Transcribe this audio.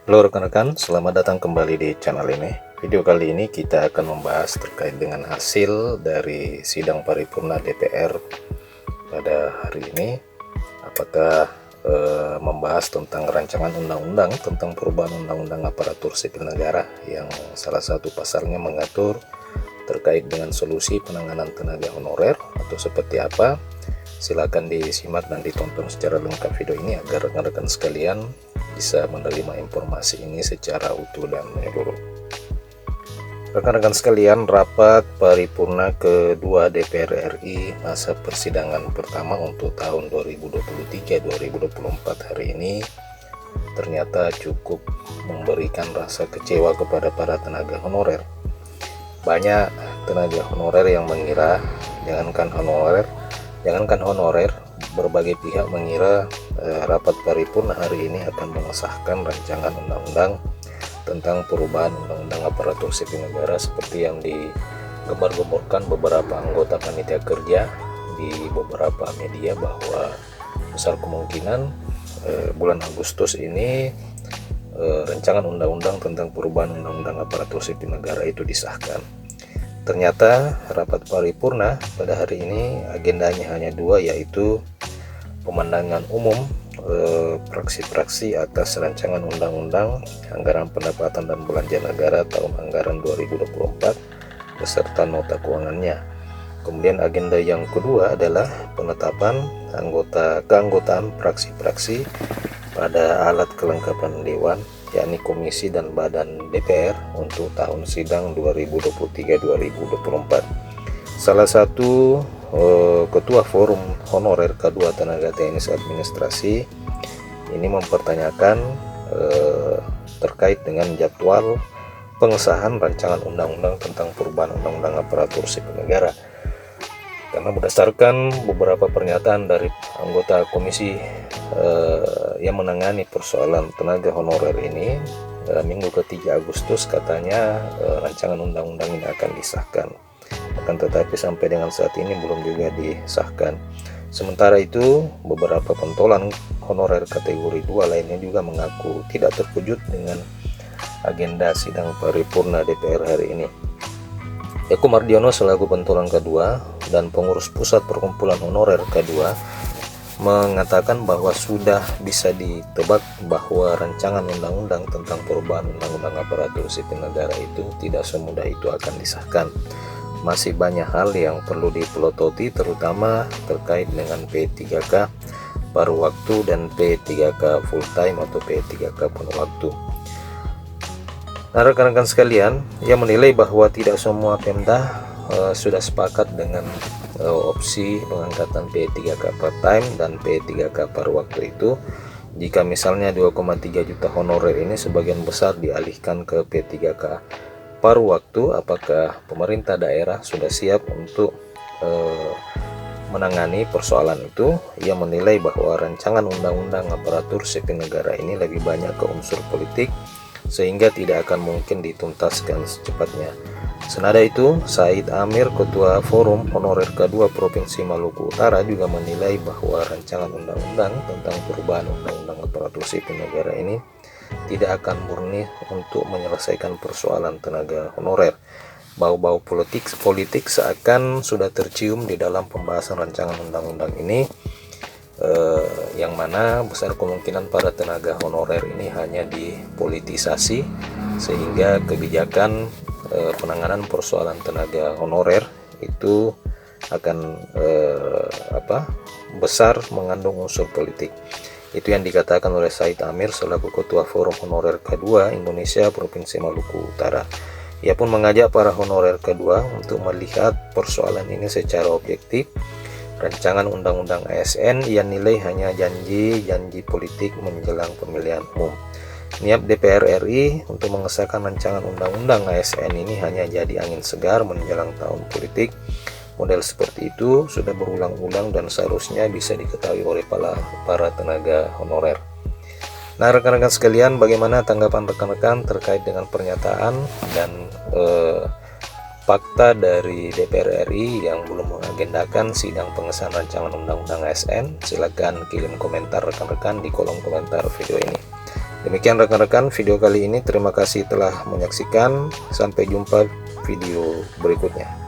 Halo rekan-rekan, selamat datang kembali di channel ini. Video kali ini kita akan membahas terkait dengan hasil dari sidang paripurna DPR pada hari ini. Apakah membahas tentang rancangan undang-undang tentang perubahan undang-undang aparatur sipil negara yang salah satu pasalnya mengatur terkait dengan solusi penanganan tenaga honorer atau seperti apa. Silakan disimak dan ditonton secara lengkap video ini agar rekan-rekan sekalian bisa menerima informasi ini secara utuh dan menyeluruh. Rekan-rekan sekalian, rapat paripurna kedua DPR RI masa persidangan pertama untuk tahun 2023-2024 hari ini ternyata cukup memberikan rasa kecewa kepada para tenaga honorer. Banyak tenaga honorer yang mengira jangankan honorer, berbagai pihak mengira rapat paripurna hari ini akan mengesahkan rancangan undang-undang tentang perubahan undang-undang aparatur sipil negara seperti yang digembar-gemborkan beberapa anggota panitia kerja di beberapa media, bahwa besar kemungkinan bulan Agustus ini rancangan undang-undang tentang perubahan undang-undang aparatur sipil negara itu disahkan. Ternyata rapat paripurna pada hari ini agendanya hanya dua, yaitu pemandangan umum fraksi-fraksi atas rancangan undang-undang anggaran pendapatan dan belanja negara tahun anggaran 2024 beserta nota keuangannya. Kemudian agenda yang kedua adalah penetapan keanggotaan fraksi-fraksi pada alat kelengkapan dewan, yakni komisi dan badan DPR untuk tahun sidang 2023-2024. Salah satu ketua forum honorer K2 tenaga teknis administrasi ini mempertanyakan terkait dengan jadwal pengesahan rancangan undang-undang tentang perubahan undang-undang aparatur sipil negara, karena berdasarkan beberapa pernyataan dari anggota komisi yang menangani persoalan tenaga honorer ini, minggu ke-3 Agustus katanya rancangan undang-undang ini akan disahkan. Akan tetapi sampai dengan saat ini belum juga disahkan. Sementara itu, beberapa pentolan honorer kategori 2 lainnya juga mengaku tidak terkejut dengan agenda sidang paripurna DPR hari ini. Eko Mardiono selaku pentolan kedua dan pengurus pusat perkumpulan honorer kedua mengatakan bahwa sudah bisa ditebak bahwa rancangan undang-undang tentang perubahan undang-undang aparatur sipil negara itu tidak semudah itu akan disahkan. Masih banyak hal yang perlu dipelototi, terutama terkait dengan P3K paruh waktu dan P3K full time atau P3K penuh waktu. Nah, rekan-rekan sekalian, ia menilai bahwa tidak semua Pemda sudah sepakat dengan opsi pengangkatan P3K part time dan P3K paruh waktu itu. Jika misalnya 2,3 juta honorer ini sebagian besar dialihkan ke P3K paruh waktu, apakah pemerintah daerah sudah siap untuk menangani persoalan itu? Ia menilai bahwa rancangan undang-undang aparatur sipil negara ini lebih banyak ke unsur politik sehingga tidak akan mungkin dituntaskan secepatnya. Senada itu, Said Amir, Ketua Forum Honorer K2 Provinsi Maluku Utara, juga menilai bahwa rancangan undang-undang tentang perubahan undang-undang aparatur sipil negara ini tidak akan murni untuk menyelesaikan persoalan tenaga honorer. Bau-bau politik seakan sudah tercium di dalam pembahasan rancangan undang-undang ini, yang mana besar kemungkinan para tenaga honorer ini hanya dipolitisasi sehingga kebijakan penanganan persoalan tenaga honorer itu akan besar mengandung unsur politik. Itu yang dikatakan oleh Said Amir selaku Ketua Forum Honorer K2 Indonesia Provinsi Maluku Utara. Ia pun mengajak para honorer K2 untuk melihat persoalan ini secara objektif. Rancangan undang-undang ASN ia nilai hanya janji politik menjelang pemilihan umum. Niat DPR RI untuk mengesahkan rancangan undang-undang ASN ini hanya jadi angin segar menjelang tahun politik. Model seperti itu sudah berulang-ulang dan seharusnya bisa diketahui oleh para tenaga honorer. Nah, rekan-rekan sekalian, bagaimana tanggapan rekan-rekan terkait dengan pernyataan dan fakta dari DPR RI yang belum mengagendakan sidang pengesahan rancangan undang-undang ASN? Silakan kirim komentar rekan-rekan di kolom komentar video ini. Demikian rekan-rekan video kali ini, terima kasih telah menyaksikan, sampai jumpa video berikutnya.